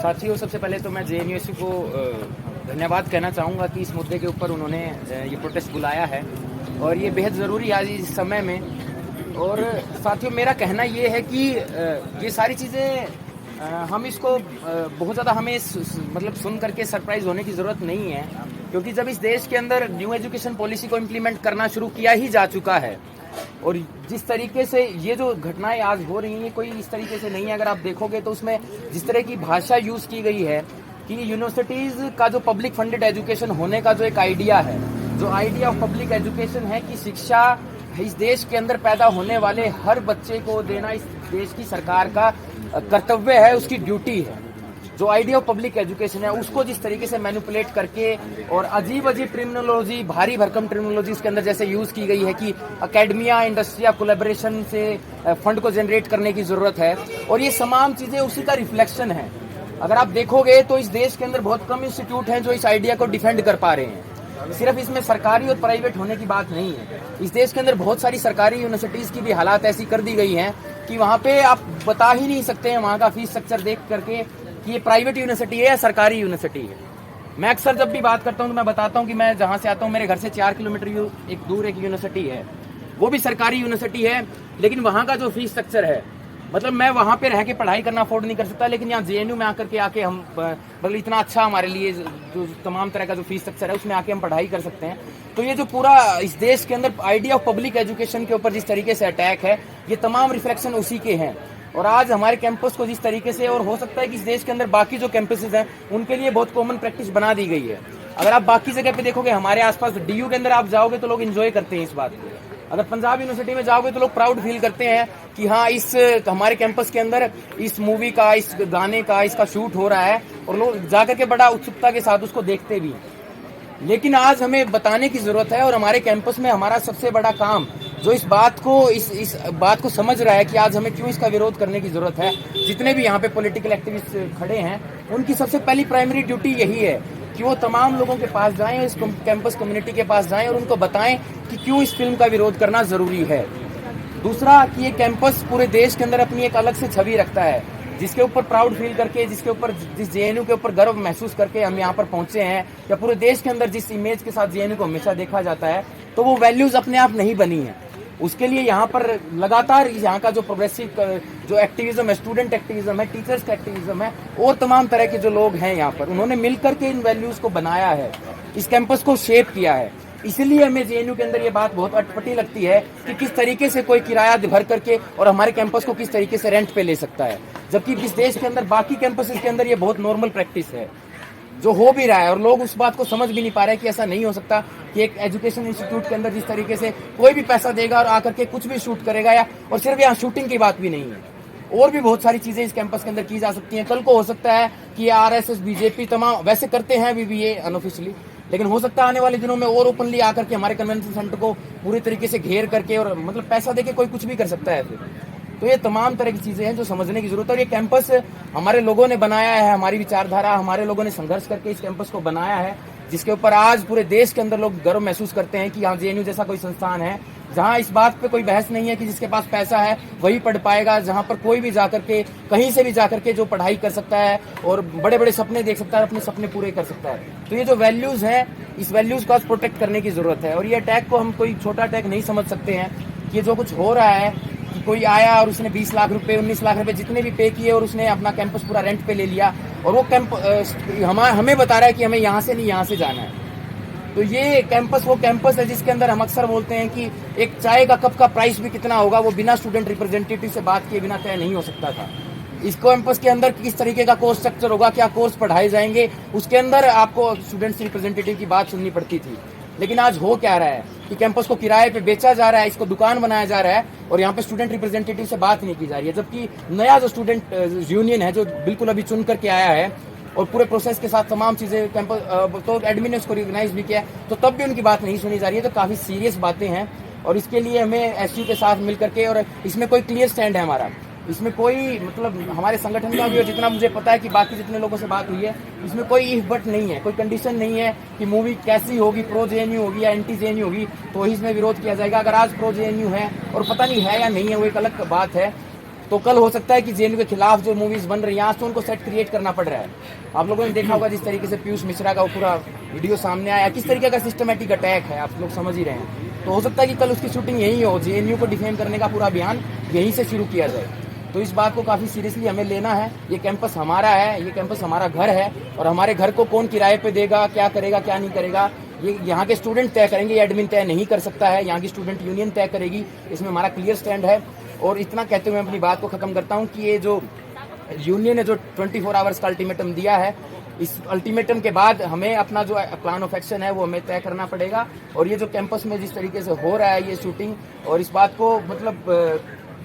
साथियों, सबसे पहले तो मैं जेएनयूएसयू को धन्यवाद कहना चाहूँगा कि इस मुद्दे के ऊपर उन्होंने ये प्रोटेस्ट बुलाया है और ये बेहद ज़रूरी आज इस समय में। और साथियों, मेरा कहना ये है कि ये सारी चीज़ें हम इसको बहुत ज़्यादा हमें मतलब सुन करके सरप्राइज होने की ज़रूरत नहीं है, क्योंकि जब इस देश के अंदर न्यू एजुकेशन पॉलिसी को इम्प्लीमेंट करना शुरू किया ही जा चुका है और जिस तरीके से ये जो घटनाएं आज हो रही हैं कोई इस तरीके से नहीं है। अगर आप देखोगे तो उसमें जिस तरह की भाषा यूज़ की गई है कि यूनिवर्सिटीज़ का जो पब्लिक फंडेड एजुकेशन होने का जो एक आइडिया है, जो आइडिया ऑफ पब्लिक एजुकेशन है कि शिक्षा इस देश के अंदर पैदा होने वाले हर बच्चे को देना इस देश की सरकार का कर्तव्य है, उसकी ड्यूटी है। जो आइडिया ऑफ पब्लिक एजुकेशन है उसको जिस तरीके से मैनिपुलेट करके और अजीब अजीब टर्मिनोलॉजी, भारी भरकम टर्मिनोलॉजी इसके अंदर जैसे यूज़ की गई है कि अकेडमिया, इंडस्ट्रिया कोलैबोरेशन से फंड को जनरेट करने की ज़रूरत है, और ये तमाम चीज़ें उसी का रिफ्लेक्शन है। अगर आप देखोगे तो इस देश के अंदर बहुत कम इंस्टीट्यूट हैं जो इस आइडिया को डिफेंड कर पा रहे हैं। सिर्फ इसमें सरकारी और प्राइवेट होने की बात नहीं है। इस देश के अंदर बहुत सारी सरकारी यूनिवर्सिटीज़ की भी हालात ऐसी कर दी गई हैं कि वहाँ पे आप बता ही नहीं सकते हैं वहाँ का फीस स्ट्रक्चर देख करके कि ये प्राइवेट यूनिवर्सिटी है या सरकारी यूनिवर्सिटी है। मैं अक्सर जब भी बात करता हूँ तो मैं बताता हूँ कि मैं जहाँ से आता हूँ मेरे घर से 4 किलोमीटर दूर एक यूनिवर्सिटी है, वो भी सरकारी यूनिवर्सिटी है, लेकिन वहाँ का जो फीस स्ट्रक्चर है, मतलब मैं वहाँ पे रह के पढ़ाई करना अफोर्ड नहीं कर सकता, लेकिन यहाँ जेएनयू में आकर के आके हम मतलब इतना अच्छा हमारे लिए जो तमाम तरह का जो फीस स्ट्रक्चर है उसमें आके हम पढ़ाई कर सकते हैं। तो ये जो पूरा इस देश के अंदर आइडिया ऑफ पब्लिक एजुकेशन के ऊपर जिस तरीके से अटैक है, ये तमाम रिफ्लेक्शन उसी के हैं। और आज हमारे कैंपस को जिस तरीके से, और हो सकता है कि इस देश के अंदर बाकी जो कैंपसेस हैं उनके लिए बहुत कॉमन प्रैक्टिस बना दी गई है। अगर आप बाकी जगह पे देखोगे, हमारे आसपास डीयू के अंदर आप जाओगे तो लोग एंजॉय करते हैं इस बात को। अगर पंजाब यूनिवर्सिटी में जाओगे तो लोग प्राउड फील करते हैं कि हाँ, इस हमारे कैंपस के अंदर इस मूवी का, इस गाने का, इसका शूट हो रहा है, और लोग जाकर के बड़ा उत्सुकता के साथ उसको देखते भी हैं। लेकिन आज हमें बताने की जरूरत है, और हमारे कैंपस में हमारा सबसे बड़ा काम जो इस बात को समझ रहा है कि आज हमें क्यों इसका विरोध करने की जरूरत है, जितने भी यहाँ पे पॉलिटिकल एक्टिविस्ट खड़े हैं उनकी सबसे पहली प्राइमरी ड्यूटी यही है कि वो तमाम लोगों के पास जाएं, इस कैंपस कम्युनिटी के पास जाएं और उनको बताएं कि क्यों इस फिल्म का विरोध करना जरूरी है। दूसरा कि ये कैंपस पूरे देश के अंदर अपनी एक अलग से छवि रखता है, जिसके ऊपर प्राउड फील करके, जिस जेएनयू के ऊपर गर्व महसूस करके हम यहाँ पर पहुंचे हैं, या पूरे देश के अंदर जिस इमेज के साथ जेएनयू को हमेशा देखा जाता है, तो वो वैल्यूज अपने आप नहीं बनी है। उसके लिए यहाँ पर लगातार यहाँ का जो प्रोग्रेसिव जो एक्टिविज्म है, स्टूडेंट एक्टिविज्म है, टीचर्स का एक्टिविज्म है, और तमाम तरह के जो लोग हैं यहाँ पर, उन्होंने मिलकर के इन वैल्यूज को बनाया है, इस कैंपस को शेप किया है। इसीलिए हमें जेएनयू के अंदर ये बात बहुत अटपटी लगती है कि किस तरीके से कोई किराया भर करके और हमारे कैंपस को किस तरीके से रेंट पे ले सकता है, जबकि इस देश के अंदर बाकी कैंपसेस के अंदर ये बहुत नॉर्मल प्रैक्टिस है जो हो भी रहा है, और लोग उस बात को समझ भी नहीं पा रहे कि ऐसा नहीं हो सकता कि एक एजुकेशन इंस्टीट्यूट के अंदर जिस तरीके से कोई भी पैसा देगा और आकर के कुछ भी शूट करेगा, या और सिर्फ यहाँ शूटिंग की बात भी नहीं है, और भी बहुत सारी चीजें इस कैंपस के अंदर की जा सकती हैं। कल को हो सकता है कि आरएसएस, बीजेपी तमाम वैसे करते हैं अभी भी ये अनऑफिशियली, लेकिन हो सकता है आने वाले दिनों में और ओपनली आकर के हमारे कन्वेंशन सेंटर को पूरी तरीके से घेर करके, और मतलब पैसा देके कोई कुछ भी कर सकता है फिर। तो ये तमाम तरह की चीजें हैं जो समझने की जरूरत है। और ये कैंपस हमारे लोगों ने बनाया है, हमारी विचारधारा, हमारे लोगों ने संघर्ष करके इस कैंपस को बनाया है, जिसके ऊपर आज पूरे देश के अंदर लोग गर्व महसूस करते हैं कि यहाँ जेएनयू जैसा कोई संस्थान है जहाँ इस बात पे कोई बहस नहीं है कि जिसके पास पैसा है वही पढ़ पाएगा, जहाँ पर कोई भी जाकर के कहीं से भी जाकर के जो पढ़ाई कर सकता है और बड़े बड़े सपने देख सकता है, अपने सपने पूरे कर सकता है। तो ये जो वैल्यूज है, इस वैल्यूज को आज प्रोटेक्ट करने की जरूरत है। और ये अटैक को हम कोई छोटा अटैक नहीं समझ सकते हैं कि जो कुछ हो रहा है कि कोई आया और उसने 20 लाख रुपए, 19 लाख रुपए जितने भी पे किए और उसने अपना कैंपस पूरा रेंट पे ले लिया, और वो हमें बता रहा है कि हमें यहाँ से नहीं यहाँ से जाना है। तो ये कैंपस वो कैंपस है जिसके अंदर हम अक्सर बोलते हैं कि एक चाय का कप का प्राइस भी कितना होगा वो बिना स्टूडेंट रिप्रेजेंटेटिव से बात किए बिना तय नहीं हो सकता था। इस कैंपस के अंदर किस तरीके का कोर्स स्ट्रक्चर होगा, क्या कोर्स पढ़ाए जाएंगे, उसके अंदर आपको स्टूडेंट्स रिप्रेजेंटेटिव की बात सुननी पड़ती थी। लेकिन आज हो क्या रहा है कि कैंपस को किराए पे बेचा जा रहा है, इसको दुकान बनाया जा रहा है, और यहाँ पे स्टूडेंट रिप्रेजेंटेटिव से बात नहीं की जा रही है। जबकि नया जो स्टूडेंट यूनियन है जो बिल्कुल अभी चुन करके आया है और पूरे प्रोसेस के साथ तमाम चीजें कैंपस तो एडमिन ने उसको रिकॉग्नाइज भी किया, तो तब भी उनकी बात नहीं सुनी जा रही है। तो काफी सीरियस बातें हैं, और इसके लिए हमें एसयू के साथ मिल करके, और इसमें कोई क्लियर स्टैंड है हमारा, इसमें कोई मतलब हमारे संगठन का भी, और जितना मुझे पता है कि बाकी जितने लोगों से बात हुई है, इसमें कोई इफ बट नहीं है, कोई कंडीशन नहीं है कि मूवी कैसी होगी, प्रो जेएनयू होगी या एंटी जेएनयू होगी तो ही इसमें विरोध किया जाएगा। अगर आज प्रो जेएनयू है और पता नहीं है या नहीं है वो एक अलग बात है, तो कल हो सकता है कि जेएनयू के खिलाफ जो मूवीज बन रही हैं आज तो उनको सेट क्रिएट करना पड़ रहा है। आप लोगों ने देखा होगा जिस तरीके से पीयूष मिश्रा का वो पूरा वीडियो सामने आया, किस तरीके का सिस्टमेटिक अटैक है, आप लोग समझ ही रहे हैं। तो हो सकता है कि कल उसकी शूटिंग यही हो, जेएनयू को डिफेम करने का पूरा अभियान यहीं से शुरू किया जाए। तो इस बात को काफ़ी सीरियसली हमें लेना है। ये कैंपस हमारा है, ये कैंपस हमारा घर है, और हमारे घर को कौन किराए पे देगा, क्या करेगा क्या नहीं करेगा, ये यहाँ के स्टूडेंट तय करेंगे, ये एडमिन तय नहीं कर सकता है, यहाँ की स्टूडेंट यूनियन तय करेगी। इसमें हमारा क्लियर स्टैंड है। और इतना कहते हुए मैं अपनी बात को खत्म करता हूँ कि ये जो यूनियन ने जो 24 आवर्स का अल्टीमेटम दिया है, इस अल्टीमेटम के बाद हमें अपना जो प्लान ऑफ एक्शन है वो हमें तय करना पड़ेगा। और ये जो कैंपस में जिस तरीके से हो रहा है ये शूटिंग, और इस बात को मतलब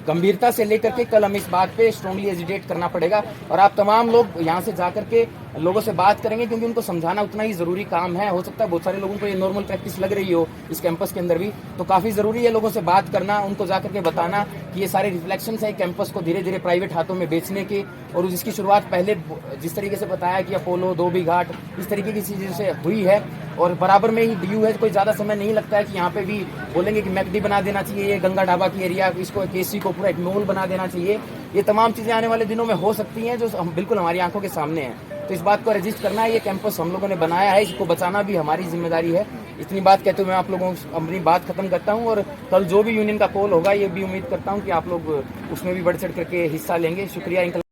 गंभीरता से लेकर के कल हमें इस बात पे स्ट्रांगली एजिटेट करना पड़ेगा। और आप तमाम लोग यहाँ से जाकर के लोगों से बात करेंगे, क्योंकि उनको समझाना उतना ही जरूरी काम है। हो सकता है बहुत सारे लोगों को ये नॉर्मल प्रैक्टिस लग रही हो इस कैंपस के अंदर भी, तो काफी जरूरी है लोगों से बात करना, उनको जाकर के बताना कि ये सारे रिफ्लेक्शंस है कैंपस को धीरे धीरे प्राइवेट हाथों में बेचने के। और जिसकी शुरुआत पहले जिस तरीके से बताया कि अपोलो, धोबी घाट, इस तरीके की चीजें से हुई है, और बराबर में ही डीयू है। कोई ज्यादा समय नहीं लगता है कि यहाँ पे भी बोलेंगे कि मैकडी बना देना चाहिए, ये गंगा ढाबा की एरिया, इसको केसी को पूरा एक मॉल बना देना चाहिए। ये तमाम चीजें आने वाले दिनों में हो सकती हैं जो हम बिल्कुल हमारी आंखों के सामने हैं। तो इस बात को रजिस्ट करना है, ये कैंपस हम लोगों ने बनाया है, इसको बचाना भी हमारी जिम्मेदारी है। इतनी बात कहते हुए मैं आप लोगों अपनी बात खत्म करता हूँ। और कल जो भी यूनियन का कॉल होगा ये भी उम्मीद करता हूँ कि आप लोग उसमें भी बढ़ चढ़ करके हिस्सा लेंगे। शुक्रिया।